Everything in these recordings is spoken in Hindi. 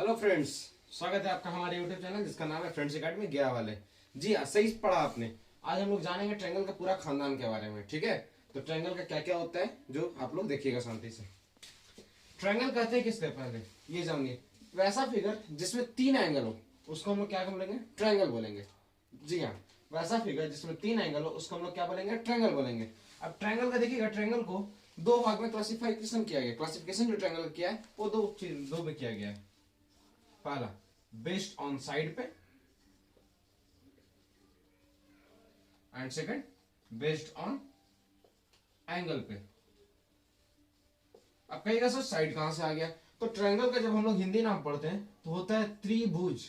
हेलो फ्रेंड्स, स्वागत है आपका हमारे यूट्यूब चैनल जिसका नाम है फ्रेंड्स एकेडमी गया वाले। जी हाँ, सही पढ़ा आपने। आज हम लोग जानेंगे ट्रायंगल का पूरा खानदान के बारे में। ठीक है, तो ट्रायंगल का क्या क्या होता है जो आप लोग देखिएगा शांति से। ट्रायंगल कहते हैं किसके, पहले ये जानिए। वैसा फिगर जिसमें तीन एंगल हो उसको हम लोग क्या बोलेंगे? ट्रायंगल बोलेंगे। जी हाँ, वैसा फिगर जिसमें तीन एंगल हो उसको हम लोग क्या बोलेंगे? ट्रायंगल बोलेंगे। अब ट्रायंगल का देखिएगा, ट्रायंगल को दो भाग में क्लासिफिकेशन किया गया। क्लासिफिकेशन जो ट्रायंगल किया है वो दो में किया गया है। पहला बेस्ड ऑन साइड पे and second based on angle पे। अब कहिएगा सर साइड कहां से आ गया? तो ट्रायंगल का जब हम लोग हिंदी नाम पढ़ते हैं तो होता है त्रिभुज।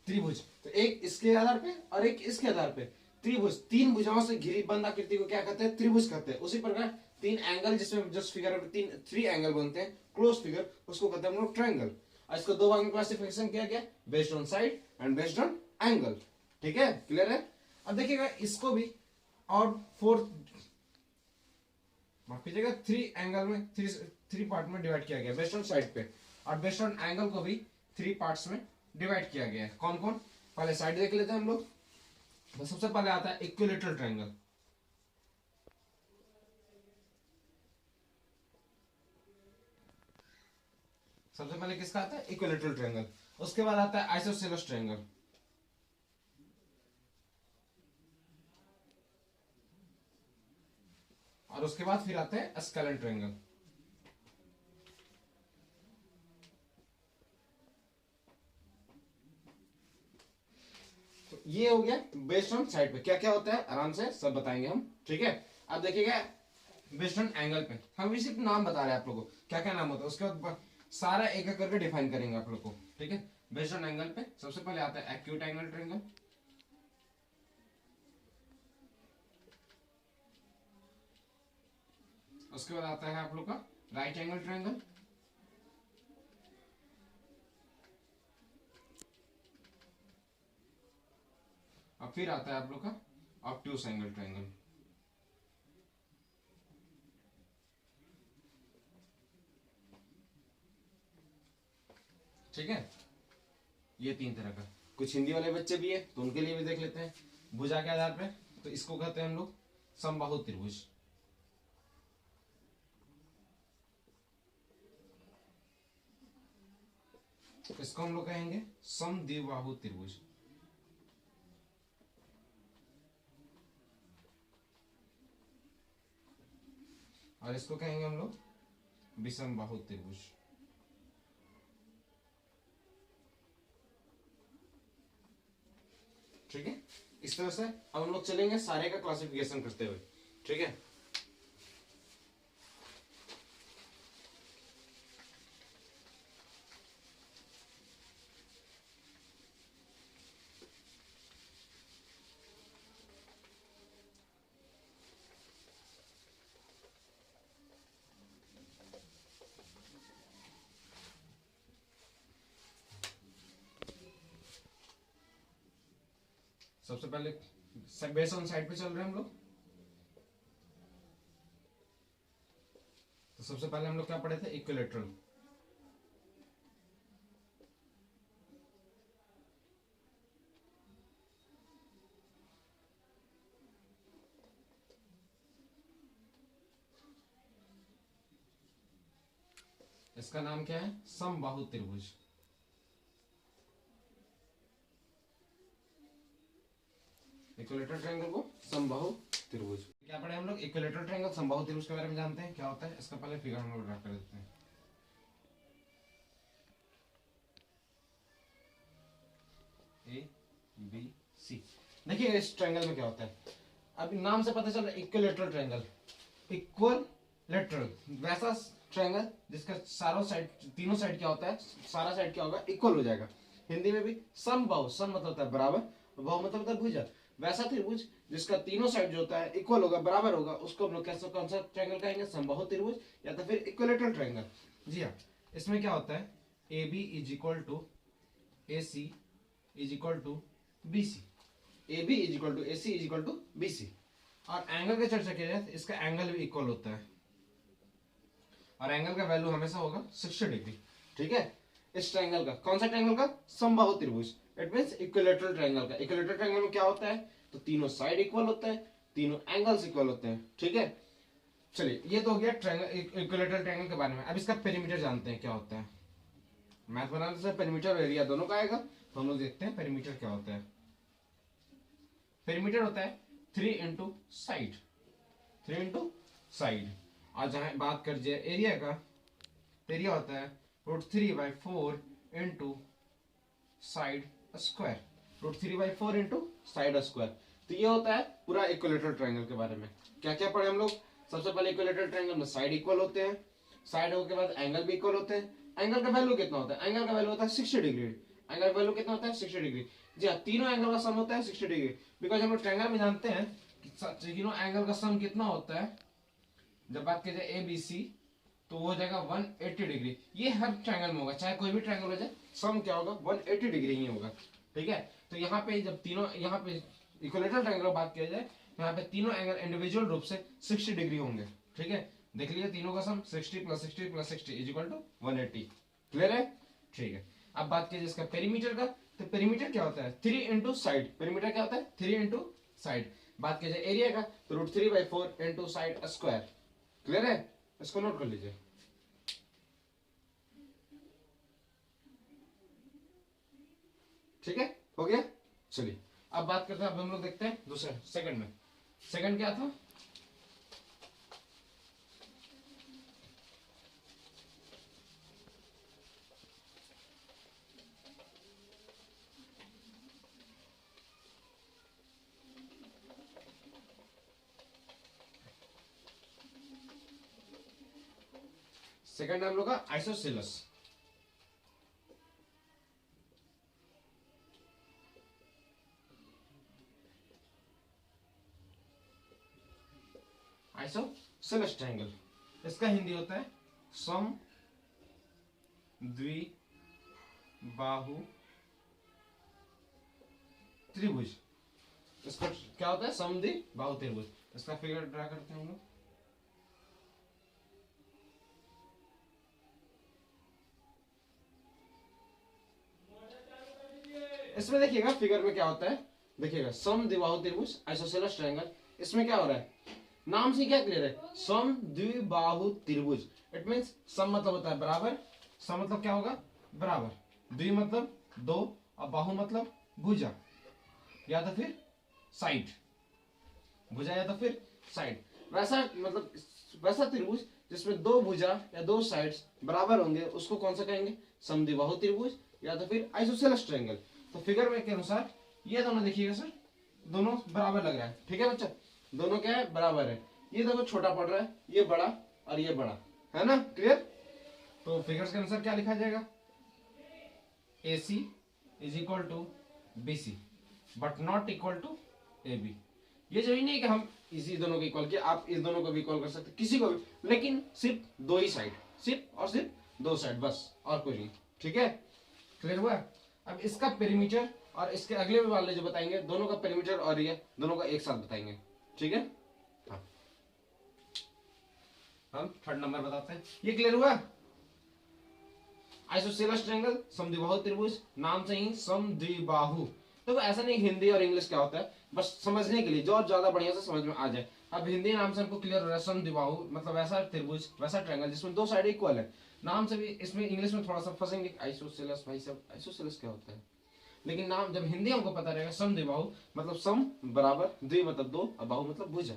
त्रिभुज तो एक इसके आधार पे और एक इसके आधार पे। त्रिभुज तीन भुजाओं से घिरी बंद आकृति को क्या कहते हैं? त्रिभुज कहते हैं। उसी प्रकार तीन एंगल जिसमें जस्ट फिगर तीन थ्री एंगल बनते हैं, क्लोज फिगर, उसको कहते हैं हम लोग ट्रायंगल। और इसको दो भाग में क्लासिफिकेशन किया गया, based on side and based on angle. ठीक है, क्लियर है? अब देखिएगा इसको भी और फोर्थ माफ कीजिएगा थ्री एंगल में थ्री पार्ट में डिवाइड किया गया, बेस्ड ऑन साइड पे। और बेस्ड ऑन एंगल को भी थ्री पार्ट्स में डिवाइड किया गया है। कौन कौन? पहले साइड देख लेते हैं हम लोग। तो सबसे पहले आता है इक्विलेटरल ट्रायंगल। सबसे पहले किसका आता है? Equilateral triangle. उसके बाद आता है आइसोसेलेस ट्रायंगल। और उसके बाद फिर आता है स्केलेन ट्रायंगल। तो ये हो गया बेस्ड ऑन साइड पे क्या क्या होता है, आराम से सब बताएंगे हम। ठीक है, अब देखिएगा बेस्ड ऑन एंगल पे हम भी सिर्फ नाम बता रहे हैं आप लोगों को, क्या क्या नाम होता है। उसके बाद सारा एक एक करके डिफाइन करेंगे आप लोग को। ठीक है, बेस्ड ऑन एंगल पे सबसे पहले आता है एक्यूट एंगल ट्रायंगल। उसके बाद आता है आप लोग का राइट एंगल ट्रायंगल। और फिर आता है आप लोग का ऑब्ट्यूस एंगल ट्रायंगल। ठीक है, ये तीन तरह का। कुछ हिंदी वाले बच्चे भी है तो उनके लिए भी देख लेते हैं। भुजा के आधार पे तो इसको कहते हैं हम लोग समबाहु त्रिभुज। इसको हम लोग कहेंगे समद्विबाहु त्रिभुज। और इसको कहेंगे हम लोग विषम बाहु त्रिभुज। ठीक है, इस तरह से अब हम लोग चलेंगे सारे का क्लासिफिकेशन करते हुए। ठीक है, सबसे पहले बेस ऑन साइड पे चल रहे हैं हम लोग। तो सबसे पहले हम लोग क्या पढ़े थे? इक्विलेटरल। इसका नाम क्या है? समबाहु त्रिभुज। इक्विलेटरल ट्रायंगल को समबाहु त्रिभुज। क्या पढ़े हम लोग? इक्विलेटरल ट्रायंगल समबाहु त्रिभुज के बारे में जानते हैं क्या होता है। इसका पहले फिगर हम लोग ड्रा कर देते हैं। A B C. देखिए इस ट्रायंगल में क्या होता है, अब नाम से पता चल रहा है इक्विलेटरल ट्रायंगल। इक्वल लेटरल वैसा ट्रायंगल जिसका सारों साइड तीनों साइड क्या होता है, सारा साइड क्या होगा? इक्वल हो जाएगा। हिंदी में भी समबाहु, सम मतलब होता है बराबर, बाहु मतलब होता है भुजा। वैसा त्रिभुज जिसका तीनों साइड जो होता है इक्वल होगा, बराबर होगा, उसको हम लोग कैसे कौन सा ट्रायंगल कहेंगे? समबाहु त्रिभुज या तो फिर इक्विलेटरल ट्रायंगल। जी हाँ, इसमें क्या होता है? A B is equal to A C is equal to B C. A B is equal to A C is equal to B C. और एंगल की चर्चा की जाए तो इसका एंगल भी इक्वल होता है और एंगल का वैल्यू हमेशा होगा 60 डिग्री। ठीक है, इस ट्रायंगल का, कौन सा ट्रायंगल का, समबाहु त्रिभुज, इट मींस इक्विलैटरल ट्रायंगल का। इक्विलैटरल ट्रायंगल में क्या होता है, तो तीनों साइड इक्वल होते हैं, तीनों एंगल्स इक्वल होते हैं, ठीक है। चलिए ये तो हो गया ट्रायंगल, इक्विलैटरल ट्रायंगल के बारे में। अब इसका पेरीमीटर जानते हैं क्या होता है। मैथ बनाने से पेरीमीटर और एरिया दोनों का आएगा, तो हम लोग देखते हैं पेरीमीटर क्या होता है। पेरीमीटर होता है 3 इंटू साइड, 3 इंटू साइड। और जहां बात कर जाए एरिया का, तो एरिया होता है √3/4 into side square, √3/4 into side square. तो ये होता है पूरा इक्विलैटरल ट्रायंगल के बारे में। क्या क्या पढ़े हम लोग, सबसे पहले इक्विलैटरल ट्रायंगल में साइड इक्वल होते हैं, साइड के बाद एंगल भी इक्वल होते हैं। एंगल का वैल्यू कितना होता है, एंगल का वैल्यू होता है 60 डिग्री। एंगल का वैल्यू कितना होता है, 60 डिग्री। जी हाँ, तीनों एंगल का सम होता है 60 डिग्री, बिकॉज हम लोग ट्रायंगल में जानते हैं कि तीनों एंगल का सम कितना होता है। जब बात की जाए ए बी सी, तो वो हो जाएगा 180 डिग्री। ये हर ट्रायंगल में होगा, चाहे कोई भी ट्रायंगल हो जाए, सम क्या होगा, 180 डिग्री ही होगा, ठीक है। तो यहाँ पे जब तीनों, यहाँ पे इक्विलैटरल ट्रायंगल की बात किया जाए, तो यहाँ पे तीनों एंगल इंडिविजुअल रूप से 60 डिग्री होंगे, ठीक है। देख लीजिए तीनों का सम 60 + 60 + 60 इज इक्वल टू 180। क्लियर है, ठीक है। अब बात कीजिए इसका पेरीमीटर का, तो पेरीमीटर क्या होता है, 3 इंटू साइड। पेरीमीटर क्या होता है, 3 इंटू साइड। बात कीजिए एरिया का, तो √3/4 इंटू साइड स्क्वायर। क्लियर है, इसको नोट कर लीजिए। ठीक है, हो गया। चलिए अब बात करते हैं, अब हम लोग देखते हैं दूसरे सेकंड में। सेकंड क्या था, सेकंड हम लोग का आइसोसेलेस। आइसोसेलेस ट्रायंगल, इसका हिंदी होता है सम द्विबाहु त्रिभुज। इसका क्या होता है, समद्विबाहु त्रिभुज। इसका फिगर ड्रा करते हैं हम लोग। इसमें देखिएगा फिगर में क्या होता है, देखिएगा समद्विबाहु त्रिभुज आइसोसेलेस ट्रायंगल। इसमें क्या हो रहा है, नाम से क्या क्लियर है, समद्विबाहु त्रिभुज। इट मींस सम मतलब होता है बराबर, सम मतलब क्या होगा, बराबर, द्वि मतलब दो, और बाहु मतलब भुजा या तो फिर साइड, भुजा या तो फिर साइड। वैसा मतलब वैसा त्रिभुज जिसमें दो भुजा या दो साइड्स बराबर होंगे, उसको कौन सा कहेंगे, समद्विबाहु त्रिभुज या तो फिर आइसोसेलेस ट्रायंगल। तो फिगर में के अनुसार ये दोनों देखिएगा सर, दोनों बराबर लग रहा है, ठीक है बच्चा, दोनों क्या है, बराबर है। ये देखो छोटा पड़ रहा है, ये बड़ा और ये बड़ा है ना, क्लियर। तो फिगर्स के अनुसार क्या लिखा जाएगा, AC is equal to BC but not equal to AB। ये जरूरी नहीं है कि हम इसी दोनों को इक्वल किया, आप इस दोनों को भी इक्वल कर सकते, किसी को भी, लेकिन सिर्फ दो ही साइड, सिर्फ और सिर्फ दो साइड बस, और कुछ नहीं, ठीक है, क्लियर हुआ। अब इसका पेरीमीटर और इसके अगले वाले जो बताएंगे, दोनों का पेरीमीटर और ये दोनों का एक साथ बताएंगे, ठीक है। हाँ, हम थर्ड नंबर बताते हैं, ये क्लियर हुआ। आइसोसेलेस ट्रायंगल, समद्विबाहु त्रिभुज, नाम से ही समद्विबाहु। तो ऐसा नहीं हिंदी और इंग्लिश क्या होता है, बस समझने के लिए, जो ज्यादा बढ़िया से समझ में आ जाए। अब हिंदी नाम से हमको क्लियर हो रहा है, समद्विबाहु मतलब वैसा त्रिभुज, वैसा ट्रायंगल जिसमें दो साइड इक्वल है। नाम से भी इसमें इंग्लिश में थोड़ा सा फंसेंगे, आइसोसेलेस, भाई सब आइसोसेलेस क्या होता है, लेकिन नाम जब हिंदी हमको पता रहेगा, समद्विबाहु मतलब सम बराबर, द्वि मतलब दो, और बाहु मतलब भुजा।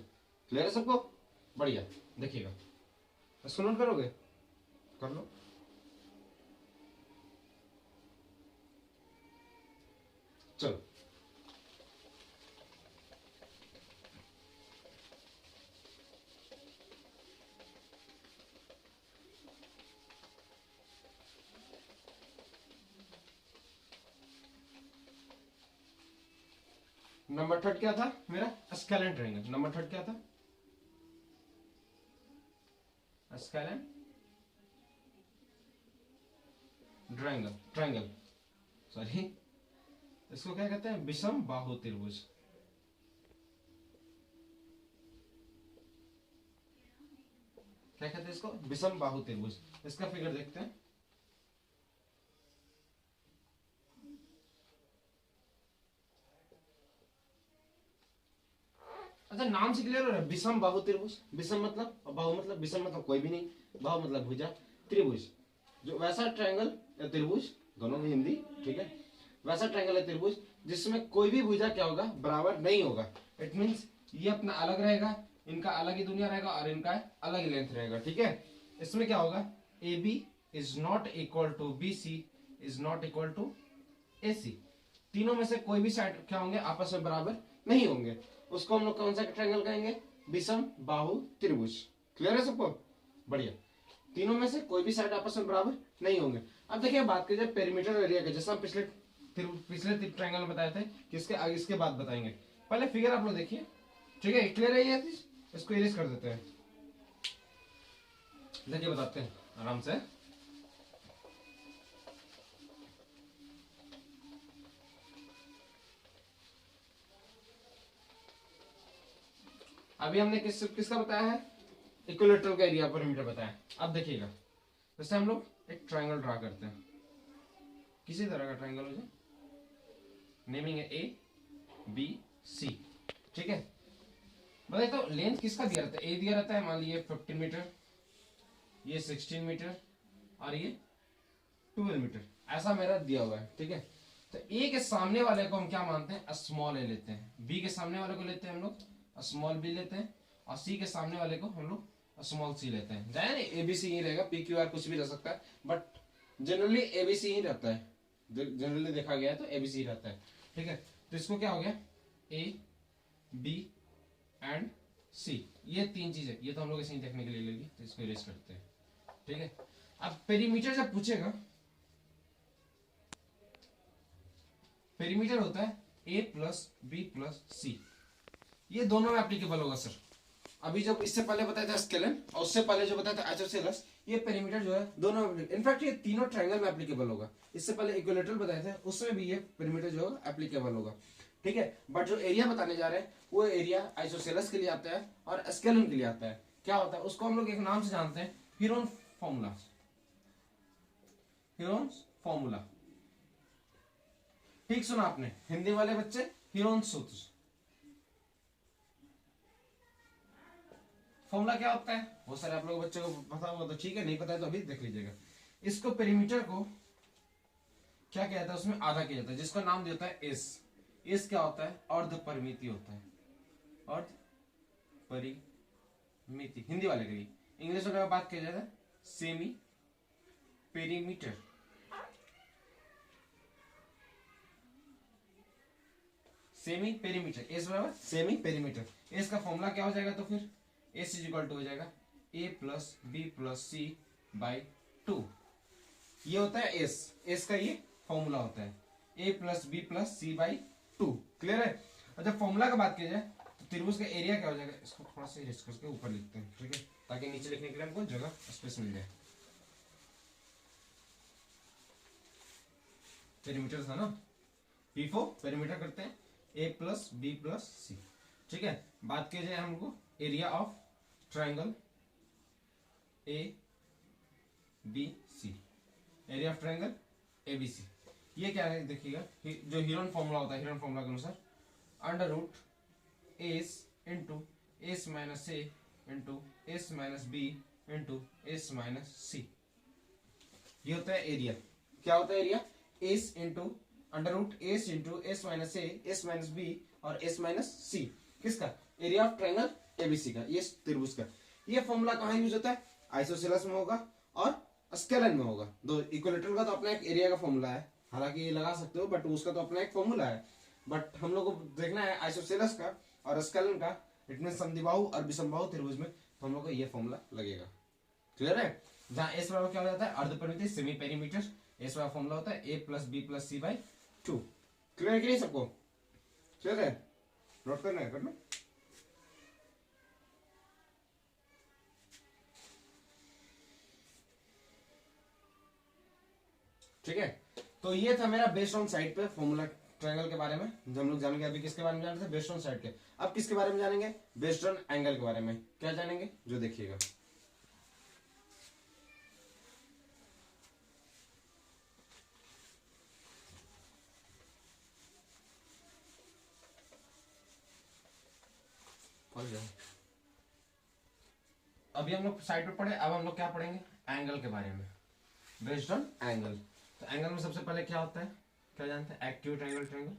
क्लियर है सबको, बढ़िया। देखिएगा इसको नोट करोगे, कर लो। चलो नंबर थर्ड क्या था मेरा, स्केलेन ट्रायंगल। नंबर थर्ड क्या था, स्केलेन ट्रायंगल, ट्रायंगल सॉरी, इसको क्या कहते हैं, विषम बाहु त्रिभुज। क्या कहते हैं इसको, विषम बाहु त्रिभुज। इसका फिगर देखते हैं, अच्छा नाम से क्लियर हो रहा है, विषम बाहु त्रिभुज। विषम मतलब, और बाहु मतलब, विषम मतलब कोई भी नहीं, बाहु मतलब भुजा, त्रिभुज जो वैसा ट्रायंगल या त्रिभुज, दोनों में हिंदी, ठीक है, वैसा ट्रायंगल या त्रिभुज जिसमें कोई भी भुजा क्या होगा, बराबर नहीं होगा। इट मींस ये अपना अलग रहेगा, इनका अलग ही दुनिया रहेगा और इनका अलग ही लेंथ रहेगा, ठीक है। इसमें क्या होगा, A B is not equal to B C is not equal to A C. तीनों में से कोई भी साइड क्या होंगे, आपस में बराबर नहीं होंगे। उसको हम लोग कौन सा ट्रायंगल कहेंगे, विषम बाहु त्रिभुज। क्लियर है सबको, बढ़िया। तीनों में से कोई भी साइड आपस में बराबर नहीं होंगे। अब देखिए बात करिए पेरीमीटर एरिया के, जैसे हम पिछले ट्रायंगल में बताए थे कि इसके आगे इसके बाद बताएंगे। पहले फिगर आप लोग देखिए, ठीक है, क्लियर है ये चीज, इसको इरेज कर देते हैं। देखिए बताते हैं आराम से। अभी हमने किसका बताया है, इक्विलेटरल का एरिया पेरीमीटर बताया। अब देखिएगा, जैसे हम लोग एक ट्रायंगल ड्रा करते हैं, किसी तरह का ट्रायंगल हो जाए, नेमिंग है ए बी सी, ठीक है। बताइए तो लेंथ किसका दिया रहता है, ए दिया रहता है, मान लीजिए 15 मीटर, ये 16 मीटर और ये 12 मीटर, ऐसा मेरा दिया हुआ है, ठीक है। तो ए के सामने वाले को हम क्या मानते हैं, स्मॉल ए लेते हैं, बी के सामने वाले को लेते हैं हम लोग स्मॉल बी लेते हैं, और सी के सामने वाले को हम लोग स्मॉल सी लेते हैं। जाए नहीं, एबीसी ही रहेगा, पी क्यू आर कुछ भी रह सकता है, बट जनरली एबीसी ही रहता है, जनरली देखा गया है तो एबीसी ही रहता है, ठीक है। तो इसको क्या हो गया, ए बी एंड सी, ये तीन चीजें, ये तो हम लोग ऐसे ही देखने के लिए लेगी, तो इसको इरेज करते हैं, ठीक है। अब पेरीमीटर जब पूछेगा, पेरीमीटर होता है ए प्लस बी प्लस सी, ये दोनों में एप्लीकेबल होगा सर। अभी जब इससे पहले बताया था स्केलन और उससे पहले जो बताया था आइसोसेलेस, ये पेरीमीटर जो है दोनों में, इनफैक्ट ये तीनों ट्रायंगल में एप्लीकेबल होगा। इससे पहले इक्विलेटरल बताए थे, उसमें भी ये पेरीमीटर जो है एप्लीकेबल होगा, ठीक है। बट जो एरिया बताने जा रहे हैं वो एरिया आइसोसेलेस के लिए आता है और स्केलन के लिए आता है। क्या होता है उसको हम लोग एक नाम से जानते हैं, हीरोन फॉर्मूला। हीरोन फॉर्मूला, ठीक सुना आपने हिंदी वाले बच्चे, हीरोन सूत्र। फॉर्मूला क्या होता है, बहुत सारे आप लोग बच्चों को पता होगा तो ठीक है, नहीं पता है तो अभी देख लीजिएगा। इसको पेरीमीटर को क्या किया जाता है, उसमें आधा किया जाता है, जिसका नाम दिया होता है एस। एस क्या होता है, अर्ध परिमिति होता है, अर्ध परिमिति हिंदी वाले के लिए। इंग्लिश वाले में बात किया जाता है semi perimeter. Semi perimeter, S बराबर सेमी पेरीमीटर। एस का फॉर्मूला क्या हो जाएगा, तो फिर एस इज इक्वल टू हो जाएगा A plus B plus C by 2। ये होता है एस, एस का ये फॉर्मूला होता है A plus B plus C by 2। Clear है। और जब फॉर्मूला का बात की जाए तो त्रिभुज का एरिया क्या हो जाएगा, इसको थोड़ा सा इरेज करके ऊपर लिखते हैं, ठीक है, ताकि नीचे लिखने के लिए हमको जगह स्पेस मिल जाए। पेरीमीटर था ना, P4 पेरीमीटर करते हैं A plus B plus C, ठीक है। बात की जाए हमको area of triangle A B C, area of triangle A B C, ये क्या है देखिएगा, जो हीरोन फॉर्मूला होता है, हीरोन फॉर्मूला के अनुसार under root S into S minus A into S minus B into S minus C, ये होता है एरिया। क्या होता है area, S into under root S into S minus A S minus B और एस माइनस सी, किसका, एरिया ऑफ ट्रायंगल एबीसी का, ये त्रिभुज का। ये फॉर्मूला कहाँ यूज होता है, आइसोसेलेस में होगा और स्केलन में होगा। दो इक्विलेटरल का तो अपना एक एरिया का फॉर्मूला है, हालांकि ये लगा सकते हो, बट उसका तो अपना एक फॉर्मूला है। बट हम लोग को देखना है आइसोसेलेस का और स्केलन का, इट मीन समद्विबाहु और विषमबाहु त्रिभुज में, तो हम लोग को ये फॉर्मूला लगेगा। क्लियर है। जहाँ एस बराबर क्या हो जाता है, अर्ध परिमिति सेमी पेरीमीटर, एस बराबर फॉर्मूला होता है A plus B plus C by 2। Clear है कि नहीं सबको, क्लियर है, नोट करना है, करना। ठीक है, तो ये था मेरा बेस्ड ऑन साइड पे फॉर्मूला ट्रायंगल के बारे में। हम लोग जानेंगे अभी किसके बारे में जान रहे थे, बेस्ड ऑन साइड के। अब किसके बारे में जानेंगे, बेस्ड ऑन एंगल के बारे में। क्या जानेंगे, जो देखिएगा। पढ़ गया। अभी हम लोग साइड पे पढ़े, अब हम लोग क्या पढ़ेंगे, एंगल के बारे में, बेस्ड ऑन एंगल। तो एंगल में सबसे पहले क्या होता है, क्या जानते हैं, एक्यूट एंगल ट्रायंगल।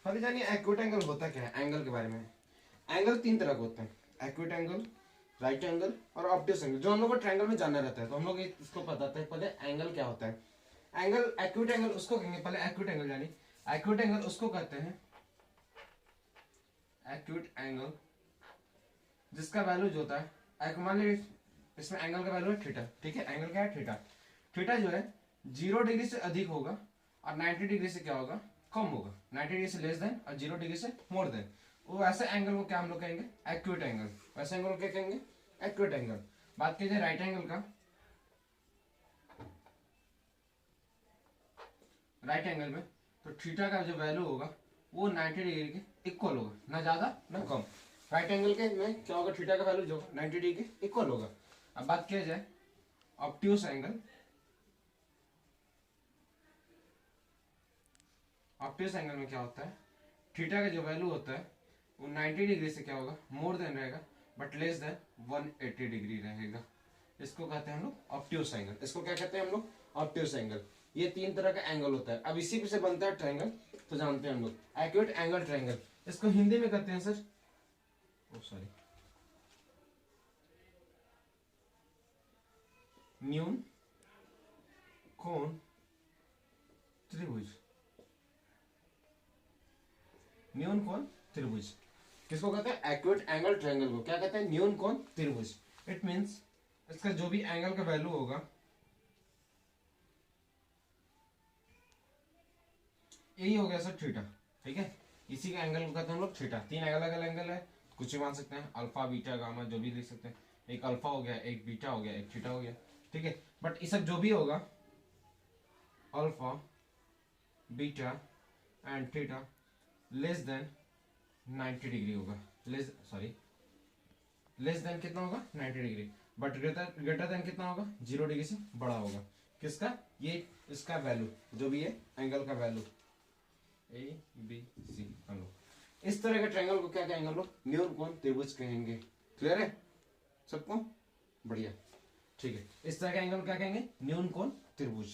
पहले जानिए एक्यूट एंगल होता क्या है। एंगल के बारे में, एंगल तीन तरह के होते हैं, एक्यूट एंगल, राइट एंगल और ऑब्ट्यूस एंगल। जो हम लोग को ट्रायंगल में जानना रहता है, तो हम लोग इसको बताते हैं पहले एंगल क्या होता है। एंगल, एक्यूट एंगल उसको कहेंगे, पहले एक्यूट एंगल जानिए। एक्यूट एंगल उसको कहते हैं, एक्यूट एंगल जिसका वैल्यू जो होता है, मान लीजिए इसमें एंगल का वैल्यू है थीटा, ठीक है, एंगल क्या है, थीटा। थीटा जो है 0 डिग्री से अधिक होगा और 90 डिग्री से क्या होगा, कम होगा। 90 डिग्री से लेस देन और 0 डिग्री से मोर देन, वो ऐसे एंगल को क्या हम लोग कहेंगे, एक्यूट एंगल। वैसे एंगल को क्या कहेंगे, एक्यूट एंगल। बात की जाए राइट एंगल का, राइट एंगल में तो थीटा का जो वैल्यू होगा वो 90 डिग्री के इक्वल होगा, ना ज्यादा ना कम। राइट एंगल के में क्या होगा, थीटा का वैल्यू जो 90 डिग्री के इक्वल होगा। अब बात किया जाए ऑब्ट्यूस एंगल, ऑब्ट्यूस एंगल में क्या होता है, थीटा का जो वैल्यू होता है वो 90 डिग्री से क्या होगा, मोर देन रहेगा, बट लेस देन 180 डिग्री रहेगा। इसको कहते हैं हम लोग ऑब्ट्यूस एंगल। इसको क्या कहते हैं हम लोग, ऑब्ट्यूस एंगल। ये तीन तरह का एंगल होता है। अब इसी से बनता है ट्रायंगल, तो जानते हैं हम लोग एक्यूट एंगल ट्रायंगल। इसको हिंदी में कहते हैं सर, ओ सॉरी, न्यून कोण त्रिभुज। न्यून कोण त्रिभुज किसको कहते हैं, एक्यूट एंगल ट्रायंगल को क्या कहते हैं, न्यून कोण त्रिभुज। इट मींस इसका जो भी एंगल का वैल्यू होगा, यही हो गया सर थीटा, ठीक है। इसी का एंगल को कहते हैं हम लोग थीटा। तीन अलग अलग एंगल है, कुछ भी मान सकते हैं, अल्फा बीटा गामा जो भी लिख सकते हैं। एक अल्फा हो गया, एक बीटा हो गया, एक थीटा हो गया, ठीक है। बट ये सब जो भी होगा, alpha beta and theta less than 90 degree होगा, लेस देन कितना होगा, 90 डिग्री, बट ग्रेटर देन कितना होगा, 0 डिग्री से बड़ा होगा। किसका, ये इसका वैल्यू जो भी है, एंगल का वैल्यू ए बी सी हम लोग। इस तरह के ट्रायंगल को क्या कहेंगे हम लोग, न्यून कोण त्रिभुज कहेंगे। क्लियर है सबको, बढ़िया, ठीक है। इस तरह के एंगल क्या कहेंगे, न्यून कोण त्रिभुज।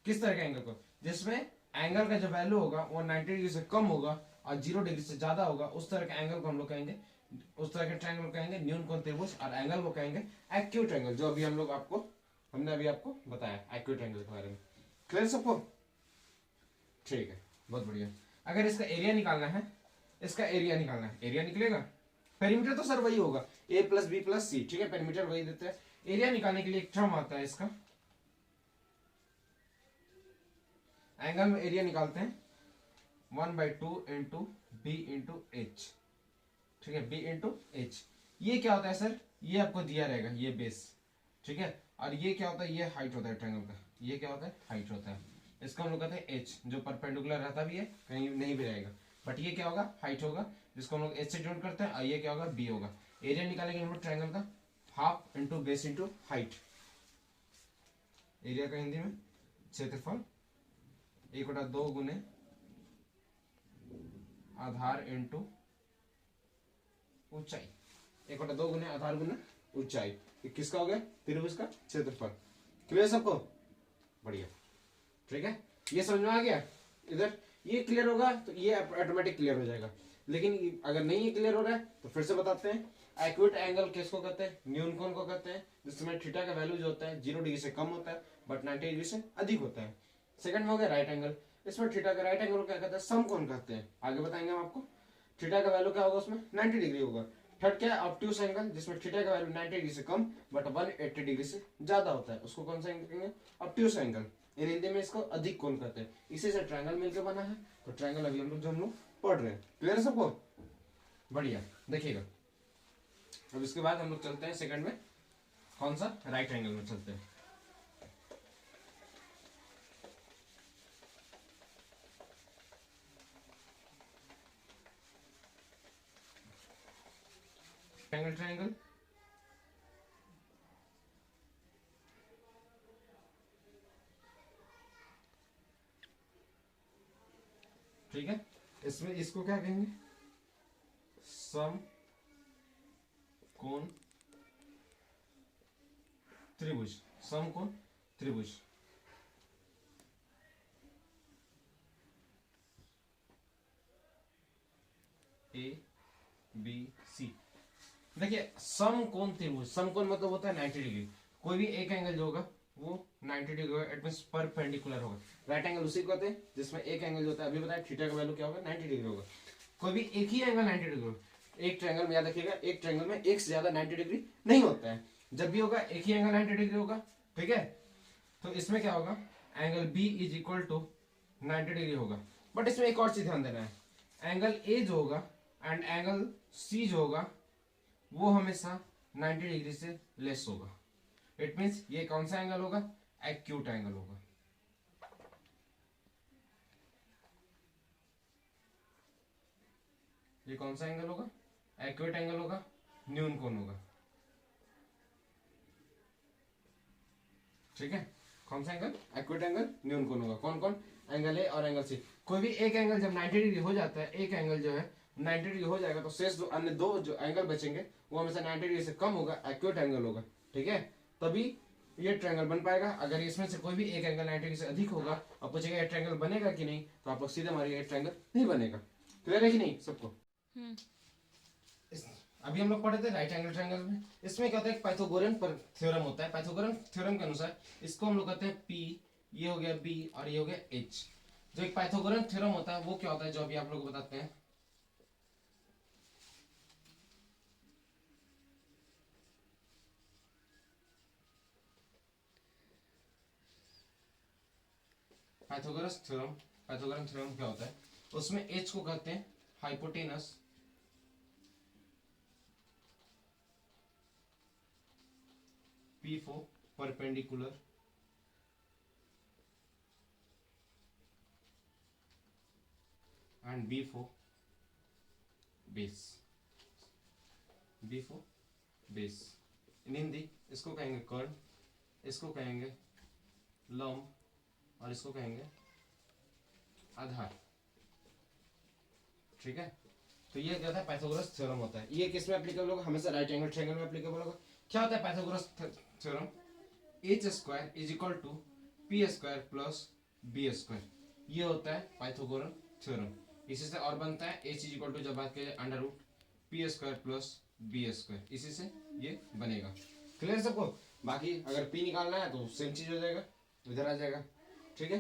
किस तरह के एंगल को, जिसमें एंगल का जो वैल्यू होगा वो 90 डिग्री से कम होगा और 0 डिग्री से ज्यादा होगा, उस तरह के एंगल को हम लोग कहेंगे, उस तरह के ट्रायंगल को कहेंगे न्यून कोण त्रिभुज। और एंगल को कहेंगे एक्यूट एंगल, जो अभी हम लोग हमने अभी आपको बताया एक्यूट एंगल के बारे में। क्लियर सबको, ठीक है, बहुत बढ़िया। अगर इसका एरिया निकालना है, इसका एरिया निकालना है, एरिया निकलेगा। पेरीमीटर तो सर वही होगा, a plus B plus C, ठीक है, पेरीमीटर वही देते हैं। एरिया निकालने के लिए एक टर्म आता है इसका, एंगल में एरिया निकालते हैं 1/2 इंटू बी इंटू एच, ठीक है, बी इंटू एच। ये क्या होता है सर, ये आपको दिया रहेगा, ये बेस, ठीक है। और ये क्या होता है, ये हाइट होता है ट्रायंगल का, ये क्या होता है, हाइट होता है। इसको हम लोग कहते हैं एच, जो परपेंडिकुलर रहता भी है, कहीं नहीं भी रहेगा, बट ये क्या होगा, हाइट होगा, जिसको हम लोग एच से जोड़ करते हैं। और ये क्या होगा, बी होगा। एरिया निकालेंगे हम लोग ट्रायंगल का, half into base into height. Area का हिंदी में क्षेत्रफल, 1/2 गुने आधार इंटू ऊंचाई, 1/2 गुने आधार गुने ऊंचाई। किसका हो गया, त्रिभुज का क्षेत्रफल। क्लियर सबको, बढ़िया, ठीक है। ये समझ में आ गया, इधर ये क्लियर होगा तो ये ऑटोमेटिक क्लियर हो जाएगा। लेकिन अगर नहीं ये क्लियर हो रहा है तो फिर से बताते हैं, एक्यूट एंगल किसको कहते हैं, न्यून कोण को कहते हैं, जिसमें थीटा का वैल्यू जो होता है 0 डिग्री से कम होता है बट 90 डिग्री से अधिक होता है। सेकंड में हो गया राइट एंगल, इसमें थीटा का राइट एंगल को क्या कहते हैं, समकोण कहते हैं। आगे बताएंगे हम आपको। थीटा का वैल्यू क्या होगा उसमें, 90 डिग्री होगा। थर्ड क्या है, ऑब्ट्यूस एंगल, जिसमें थीटा का वैल्यू 90 डिग्री से कम बट 180 डिग्री से ज्यादा होता है, उसको कौन सा एंगल कहेंगे, ऑब्ट्यूस एंगल। इन हिंदी में इसको अधिक कोण कहते हैं। इसी से ट्रायंगल मिलकर बना है, तो ट्रायंगल अभी हम लोग पढ़ रहे हैं। क्लियर सबको, बढ़िया, देखिएगा। अब इसके बाद हम लोग चलते हैं सेकंड में, कौन सा, राइट एंगल में चलते हैं। एंगल ट्रायंगल, ठीक है, इसमें इसको क्या कहेंगे, सम कोण त्रिभुज, सम कोण त्रिभुज। A B C. देखिए सम कोण त्रिभुज, सम कोण मतलब होता है 90 डिग्री। कोई भी एक एंगल जो होगा वो 90 डिग्री होगा, इट मींस परपेंडिकुलर होगा। राइट एंगल उसी को कहते हैं जिसमें एक एंगल जो होता है, अभी बताया थीटा का वैल्यू क्या होगा, 90 डिग्री होगा। कोई भी एक ही एंगल 90 डिग्री होगा। एक ट्रायंगल में याद रखिएगा, एक ट्रायंगल में एक से ज्यादा 90 डिग्री नहीं होता है। जब भी होगा एक ही एंगल 90 डिग्री होगा, ठीक है। तो इसमें क्या होगा, angle B is equal to 90 degree होगा। बट इसमें एक और चीज ध्यान देना है, एंगल ए जो होगा एंड एंगल सी जो होगा वो हमेशा 90 डिग्री से लेस होगा। इट मीन्स ये कौन सा एंगल होगा, एक्यूट एंगल होगा। ये कौन सा एंगल होगा, एक्यूट एंगल होगा, न्यून कोण होगा। ठीक है, कौन सा एंगल, एक्यूट एंगल, न्यून कोण होगा। कौन कौन, एंगल ए और एंगल सी। कोई भी एक एंगल जब 90 डिग्री हो जाता है, एक एंगल जो है 90 डिग्री हो जाएगा तो शेष जो अन्य दो जो एंगल बचेंगे वो हमेशा 90 डिग्री से कम होगा, एक्यूट एंगल होगा। ठीक है, तभी ये ट्रायंगल बन पाएगा। अगर इसमें से कोई भी एक एंगल 90 डिग्री से अधिक होगा और पूछेगा ये ट्रायंगल बनेगा कि नहीं, तो आप लोग सीधे मारिए ये ट्रायंगल नहीं बनेगा। क्लियर है कि नहीं सबको। अभी हम लोग पढ़े थे राइट एंगल ट्रायंगल में, इसमें क्या होता है, पाइथागोरन पर थ्योरम होता है। पाइथागोरन थ्योरम के अनुसार इसको हम लोग कहते हैं P, ये हो गया B और ये हो गया H। जो एक पाइथागोरन थ्योरम होता है वो क्या होता है, जो अभी आप लोग को बताते हैं। पाइथागोरस थ्योरम, पाइथागोरन थ्योरम क्या होता है, उसमें H को कहते हैं hypotenuse, P for perpendicular, and B for base, B for base। इन हिंदी इसको कहेंगे कर्व, इसको कहेंगे लंब और इसको कहेंगे आधार। ठीक है, तो ये क्या होता है, पाइथागोरस थ्योरम होता है। ये किस में एप्लीकेबल होगा, हमेशा राइट एंगल ट्रायंगल में एप्लीकेबल होगा। क्या होता है Pythagoras theorem, H square is equal to P square plus B square, ये होता है पाइथागोरन थ्योरम। इसी से और बनता है एच इज इक्वल टू, जब बात करें under root P square plus B square, इसी से ये बनेगा। क्लियर सबको। बाकी अगर पी निकालना है तो सेम चीज हो जाएगा, इधर आ जाएगा। ठीक है,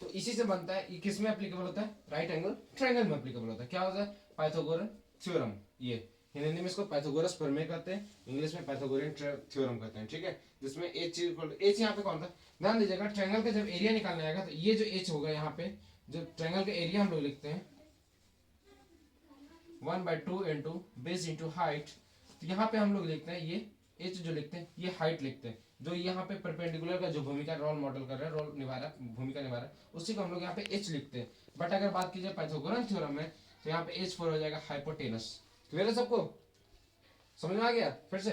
तो इसी से बनता है। ये किस में एप्लीकेबल होता है, राइट एंगल ट्रायंगल में एप्लीकेबल होता है। क्या होता है, पाइथागोरन थ्योरम। ये हिंदी में इसको पाइथागोरस प्रमेय कहते हैं, इंग्लिश में पाइथागोरियन थ्योरम कहते हैं। ठीक है, जिसमें एच यहाँ पे कौन था, ध्यान दीजिएगा। ट्रायंगल का जब एरिया निकालने आएगा तो ये जो एच होगा यहाँ पे, जो ट्रायंगल का एरिया हम लोग लिखते हैं 1/2 इंटू बेस इंटू हाइट। तो यहाँ पे हम लोग लिखते हैं ये एच जो लिखते हैं ये हाइट लिखते हैं। जो यहाँ पे परपेंडिकुलर का जो भूमिका रोल मॉडल कर रहा है, रोल निभा रहा है, भूमिका निभा रहा है, उसी को हम लोग यहाँ पे एच लिखते हैं। बट अगर बात कीजिए पाइथागोरन थ्योरम में तो यहाँ पे एच फोर हो जाएगा हाइपोटेनस। क्लियर है सबको, समझ में आ गया। फिर से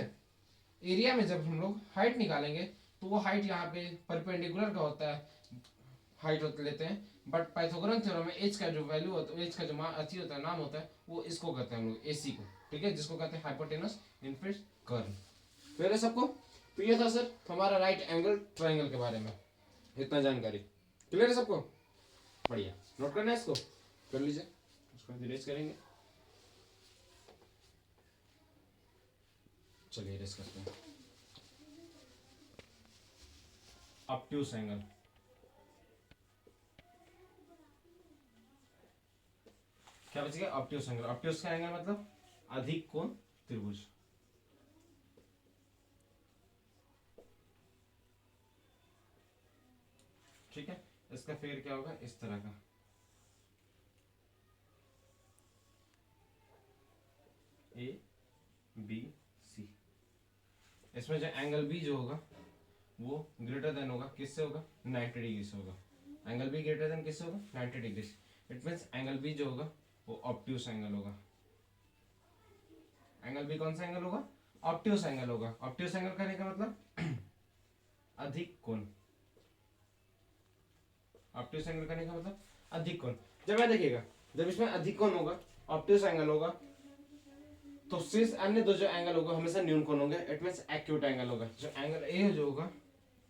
एरिया में जब हम लोग हाइट निकालेंगे तो वो हाइट यहाँ पे परपेंडिकुलर का होता है, हाइट लेते हैं। बट पाइथागोरन थ्योरम में एच का जो वैल्यू होता है, एच का जो अथी होता है, नाम होता है, वो इसको कहते हैं हम लोग एसी को। ठीक है, जिसको कहते हैं हाइपोटेनस इनफिट कर्व। क्लियर है सबको। तो ये था सर हमारा राइट एंगल ट्रायंगल के बारे में, इतना जानकारी। क्लियर है सबको, बढ़िया। नोट करना है इसको, कर लीजिए, उसको इरेज करेंगे। चलिए इरेज करते हैं। ऑब्ट्यूस एंगल, क्या बचेगा, ऑब्ट्यूस एंगल। ऑब्ट्यूस का एंगल मतलब अधिक कोण त्रिभुज। ठीक है, इसका फिगर क्या होगा, इस तरह का। A B C. इसमें जो एंगल बी जो होगा वो ग्रेटर देन होगा, किससे होगा, 90 डिग्री से होगा। एंगल बी ग्रेटर देन किससे होगा, 90 डिग्री से। इट मीन्स एंगल बी जो होगा वो ऑब्ट्यूस एंगल होगा। एंगल बी कौन सा एंगल होगा, ऑब्ट्यूस एंगल होगा। ऑब्ट्यूस एंगल करने का मतलब अधिक कोण। ऑब्ट्यूस एंगल करने का मतलब अधिक कोण। जब मैं देखिएगा जब इसमें अधिक कोण होगा, ऑब्ट्यूस एंगल होगा, तो शेष अन्य दो जो एंगल होगा हमेशा न्यून कोण होंगे, इट मींस एक्यूट एंगल होगा। जो एंगल ए जो होगा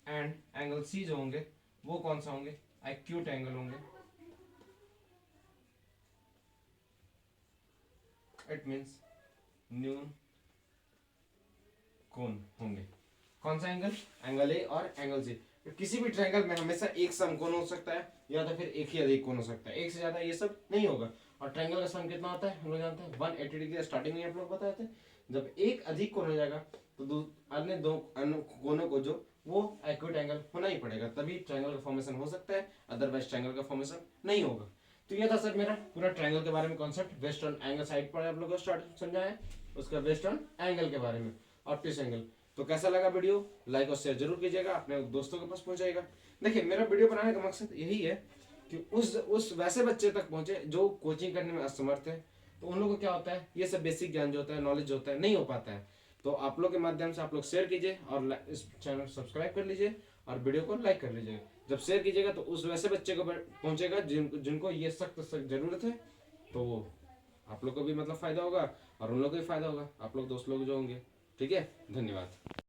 एंड एंगल सी जो होंगे वो कौन सा होंगे, एक्यूट एंगल होंगे। इट मींस न्यून कोण होंगे। कौन सा एंगल, एंगल ए और एंगल सी। किसी भी ट्रायंगल में हमेशा एक समकोण हो सकता है या तो फिर एक ही अधिक कोण हो सकता है, एक से ज्यादा ये सब नहीं होगा। और ट्रायंगल का सम कितना होता है हम लोग जानते हैं 180 डिग्री। स्टार्टिंग में आप लोग बताए थे जब एक अधिक कोण हो जाएगा तो अन्य दो अन्य कोणों को जो वो एक्यूट एंगल होना ही पड़ेगा, तभी ट्रायंगल का फॉर्मेशन हो सकता है, अदरवाइज ट्रायंगल का फॉर्मेशन नहीं होगा। तो ये था सर मेरा पूरा ट्रायंगल के बारे में concept. Based on angle side पर आप लोग को स्टार्ट समझा है, उसका बेस्ड ऑन एंगल के बारे में, ऑप्टिक्स एंगल। तो कैसा लगा वीडियो, लाइक और शेयर जरूर कीजिएगा, अपने दोस्तों के पास पहुंचाएगा। देखिए मेरा वीडियो बनाने का मकसद यही है कि उस वैसे बच्चे तक पहुंचे जो कोचिंग करने में असमर्थ है। तो उन लोगों को क्या होता है, ये सब बेसिक ज्ञान जो होता है, नॉलेज जो होता है, नहीं हो पाता है। तो आप लोग के माध्यम से आप लोग शेयर कीजिए और इस चैनल सब्सक्राइब कर लीजिए और वीडियो को लाइक कर लीजिए। जब शेयर कीजिएगा तो उस वैसे बच्चे को पहुंचेगा जिनको ये सख्त जरूरत है। तो आप लोग को भी मतलब फायदा होगा और उन लोग को भी फायदा होगा, आप लोग दोस्त लोग जो होंगे। ठीक है, धन्यवाद।